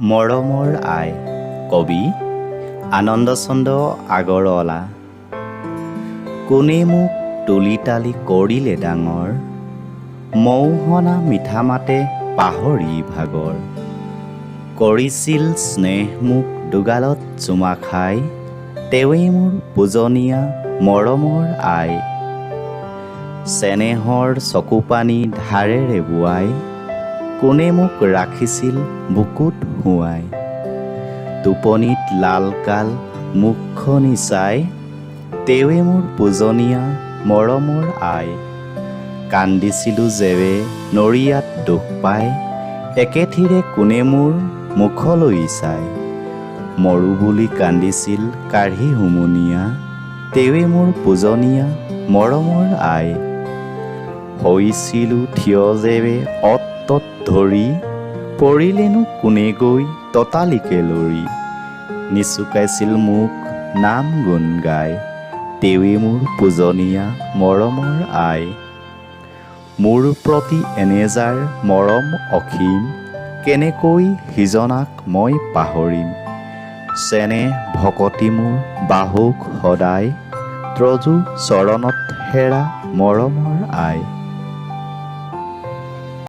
মৰমৰ আই কবি আনন্দচন্দ্ৰ আগৰৱালা। কোনে মোক তুলি তালি কৰিলে ডাঙৰ, মৌহনা মিঠা মাতে পাহৰি ভাগৰ। কৰিছিল স্নেহ মোক দুগালত চুমা খাই, তেৱেই মোৰ পূজনীয়া মৰমৰ আই। চেনেহৰ চকুপানী ধাৰেৰে বোৱাই, কোনে মোক ৰাখিছিল বুকুত শুৱাই। টোপনিত লালকাল মুখখনি চাই, তেৱে মোৰ পূজনীয়া মৰমৰ আই। কান্দিছিলোঁ যেৱে নৰিয়াত দুখ পাই, একেথিৰে কোনে মোৰ মুখলৈ চাই। মৰো বুলি কান্দিছিল কাঢ়ি হুমুনিয়া, তেৱে মোৰ পূজনীয়া মৰমৰ আই। হৈছিলোঁ থিয় যেৱে অত তত ধৰি, পৰিলেনো কোনে গৈ ততালিকে লৰি। নিচুকাইছিল মোক নাম গুণ গাই, তেৱে মোৰ পূজনীয়া মৰমৰ আই। মোৰ প্ৰতি এনে যাৰ মৰম অসীম, কেনেকৈ সিজনাক মই পাহৰিম। চেনেহ ভকতি মোৰ বাহুক সদায়, ত্ৰজু চৰণত হেৰা মৰমৰ আই।